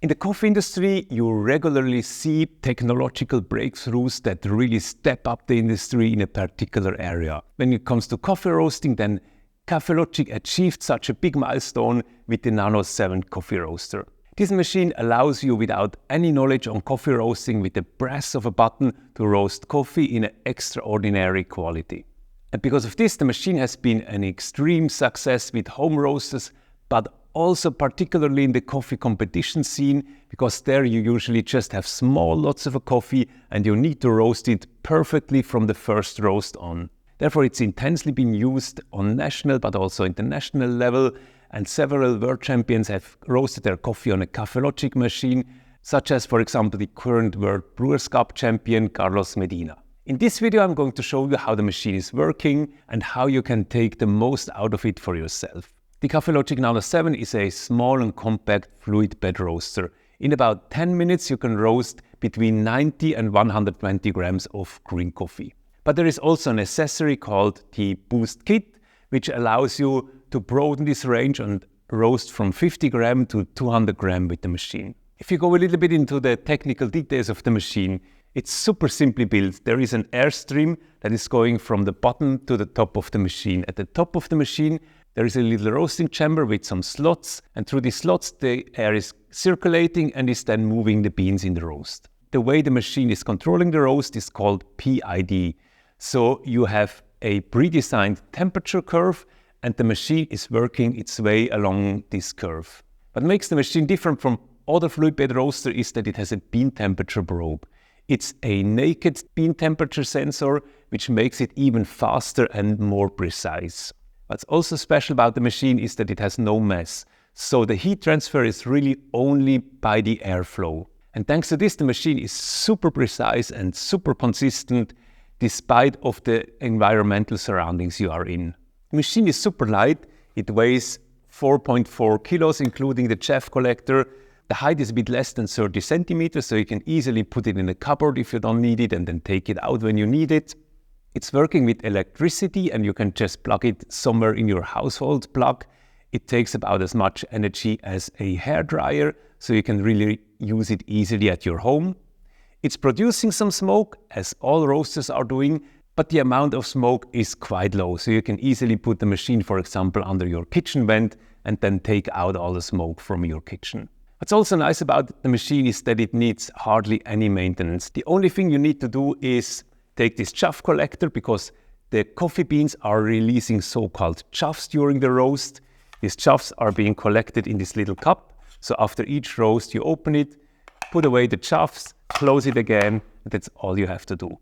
In the coffee industry, you regularly see technological breakthroughs that really step up the industry in a particular area. When it comes to coffee roasting, then Kaffelogic achieved such a big milestone with the Nano 7 coffee roaster. This machine allows you, without any knowledge on coffee roasting, with the press of a button to roast coffee in an extraordinary quality. And because of this, the machine has been an extreme success with home roasters, but also particularly in the coffee competition scene, because there you usually just have small lots of a coffee and you need to roast it perfectly from the first roast on. Therefore, it's intensely been used on national but also international level, and several world champions have roasted their coffee on a Kaffelogic machine, such as, for example, the current World Brewers Cup champion Carlos Medina. In this video, I'm going to show you how the machine is working and how you can take the most out of it for yourself. The Kaffelogic Nano 7 is a small and compact fluid bed roaster. In about 10 minutes, you can roast between 90 and 120 grams of green coffee. But there is also an accessory called the Boost Kit, which allows you to broaden this range and roast from 50 gram to 200 gram with the machine. If you go a little bit into the technical details of the machine, it's super simply built. There is an airstream that is going from the bottom to the top of the machine. At the top of the machine, there is a little roasting chamber with some slots, and through these slots, the air is circulating and is then moving the beans in the roast. The way the machine is controlling the roast is called PID. So you have a predesigned temperature curve, and the machine is working its way along this curve. What makes the machine different from other fluid bed roaster is that it has a bean temperature probe. It's a naked bean temperature sensor, which makes it even faster and more precise. What's also special about the machine is that it has no mess. So the heat transfer is really only by the airflow. And thanks to this, the machine is super precise and super consistent despite of the environmental surroundings you are in. The machine is super light. It weighs 4.4 kilos, including the chaff collector. The height is a bit less than 30 centimeters, so you can easily put it in a cupboard if you don't need it and then take it out when you need it. It's working with electricity and you can just plug it somewhere in your household plug. It takes about as much energy as a hairdryer, so you can really use it easily at your home. It's producing some smoke, as all roasters are doing, but the amount of smoke is quite low, so you can easily put the machine, for example, under your kitchen vent and then take out all the smoke from your kitchen. What's also nice about the machine is that it needs hardly any maintenance. The only thing you need to do is take this chaff collector, because the coffee beans are releasing so-called chaffs during the roast. These chaffs are being collected in this little cup. So after each roast, you open it, put away the chaffs, close it again, and that's all you have to do.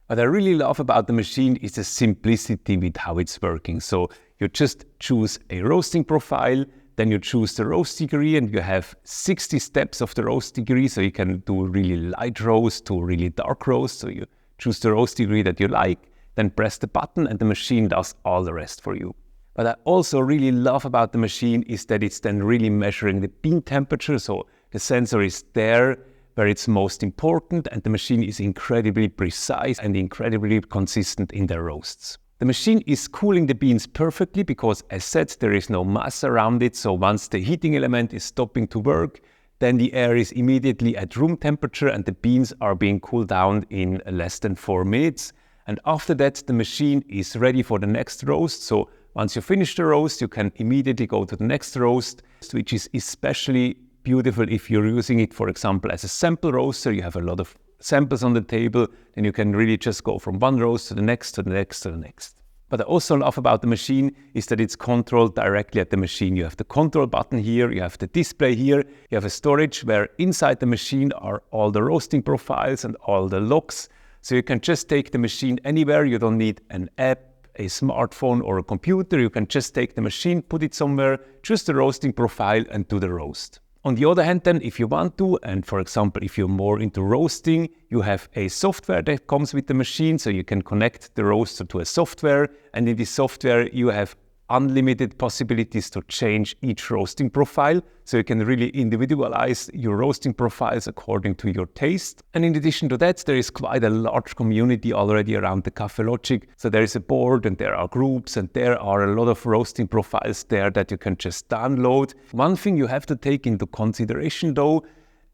What I really love about the machine is the simplicity with how it's working. So you just choose a roasting profile, then you choose the roast degree, and you have 60 steps of the roast degree. So you can do really light roast to really dark roast. So you choose the roast degree that you like, then press the button and the machine does all the rest for you. What I also really love about the machine is that it's then really measuring the bean temperature. So the sensor is there where it's most important, and the machine is incredibly precise and incredibly consistent in their roasts. The machine is cooling the beans perfectly because, as said, there is no mass around it. So once the heating element is stopping to work, then the air is immediately at room temperature and the beans are being cooled down in less than 4 minutes. And after that, the machine is ready for the next roast. So once you finish the roast, you can immediately go to the next roast, which is especially beautiful if you're using it, for example, as a sample roaster. You have a lot of samples on the table, and you can really just go from one roast to the next, to the next, to the next. What I also love about the machine is that it's controlled directly at the machine. You have the control button here, you have the display here, you have a storage where inside the machine are all the roasting profiles and all the logs. So you can just take the machine anywhere. You don't need an app, a smartphone or a computer. You can just take the machine, put it somewhere, choose the roasting profile and do the roast. On the other hand then, if you want to, and for example, if you're more into roasting, you have a software that comes with the machine, so you can connect the roaster to a software, and in this software you have unlimited possibilities to change each roasting profile. So you can really individualize your roasting profiles according to your taste. And in addition to that, there is quite a large community already around the Kaffelogic. So there is a board and there are groups and there are a lot of roasting profiles there that you can just download. One thing you have to take into consideration though,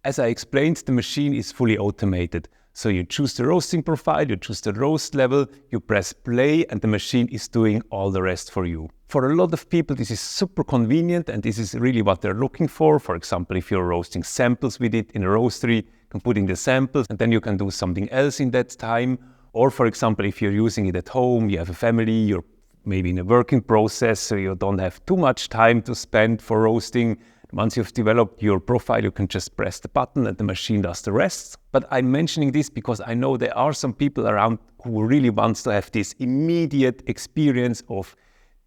As I explained, the machine is fully automated. So you choose the roasting profile, you choose the roast level, you press play, and the machine is doing all the rest for you. For a lot of people, this is super convenient, and this is really what they're looking for. For example, if you're roasting samples with it in a roastery, you can put in the samples, and then you can do something else in that time. Or for example, if you're using it at home, you have a family, you're maybe in a working process, so you don't have too much time to spend for roasting. Once you've developed your profile, you can just press the button and the machine does the rest. But I'm mentioning this because I know there are some people around who really want to have this immediate experience of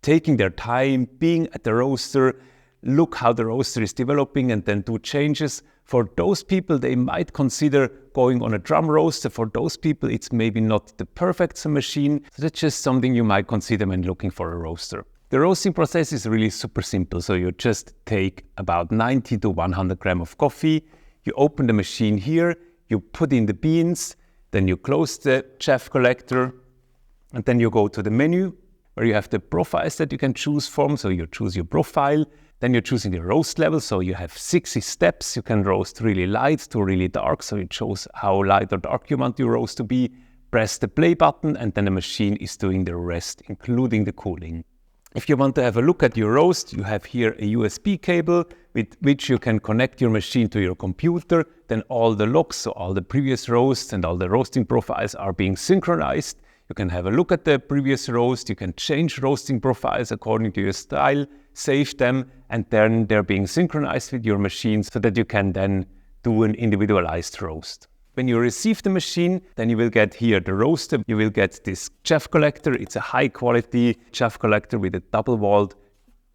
taking their time, being at the roaster, look how the roaster is developing and then do changes. For those people, they might consider going on a drum roaster. For those people, it's maybe not the perfect machine. So that's just something you might consider when looking for a roaster. The roasting process is really super simple. So you just take about 90 to 100 grams of coffee. You open the machine here, you put in the beans, then you close the chaff collector, and then you go to the menu where you have the profiles that you can choose from. So you choose your profile, then you're choosing the roast level. So you have 60 steps. You can roast really light to really dark. So you choose how light or dark you want your roast to be. Press the play button, and then the machine is doing the rest, including the cooling. If you want to have a look at your roast, you have here a USB cable with which you can connect your machine to your computer. Then all the logs, so all the previous roasts and all the roasting profiles are being synchronized. You can have a look at the previous roast. You can change roasting profiles according to your style, save them, and then they're being synchronized with your machine so that you can then do an individualized roast. When you receive the machine, then you will get here the roaster. You will get this chaff collector. It's a high quality chaff collector with a double-walled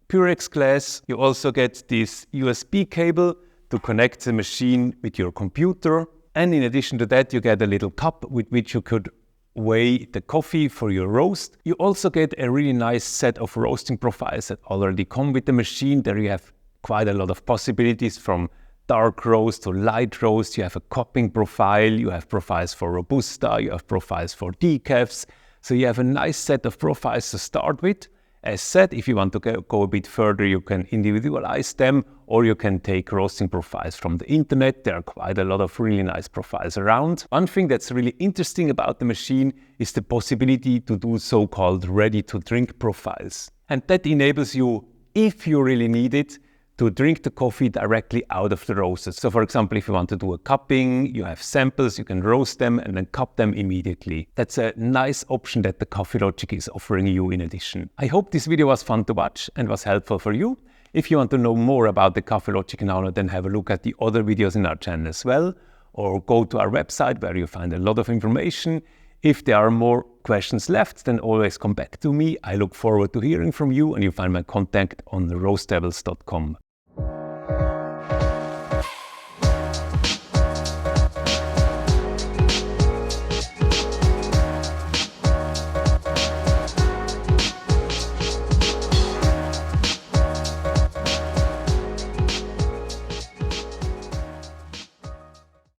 Pyrex glass. You also get this USB cable to connect the machine with your computer. And in addition to that, you get a little cup with which you could weigh the coffee for your roast. You also get a really nice set of roasting profiles that already come with the machine. There you have quite a lot of possibilities from dark roast to light roast. You have a cupping profile, you have profiles for Robusta, you have profiles for decafs. So you have a nice set of profiles to start with. As said, if you want to go a bit further, you can individualize them, or you can take roasting profiles from the internet. There are quite a lot of really nice profiles around. One thing that's really interesting about the machine is the possibility to do so-called ready-to-drink profiles. And that enables you, if you really need it, to drink the coffee directly out of the roaster. So for example, if you want to do a cupping, you have samples, you can roast them and then cup them immediately. That's a nice option that the Kaffelogic is offering you in addition. I hope this video was fun to watch and was helpful for you. If you want to know more about the Kaffelogic Nano, then have a look at the other videos in our channel as well, or go to our website where you find a lot of information. If there are more questions left, then always come back to me. I look forward to hearing from you, and you find my contact on roastables.com.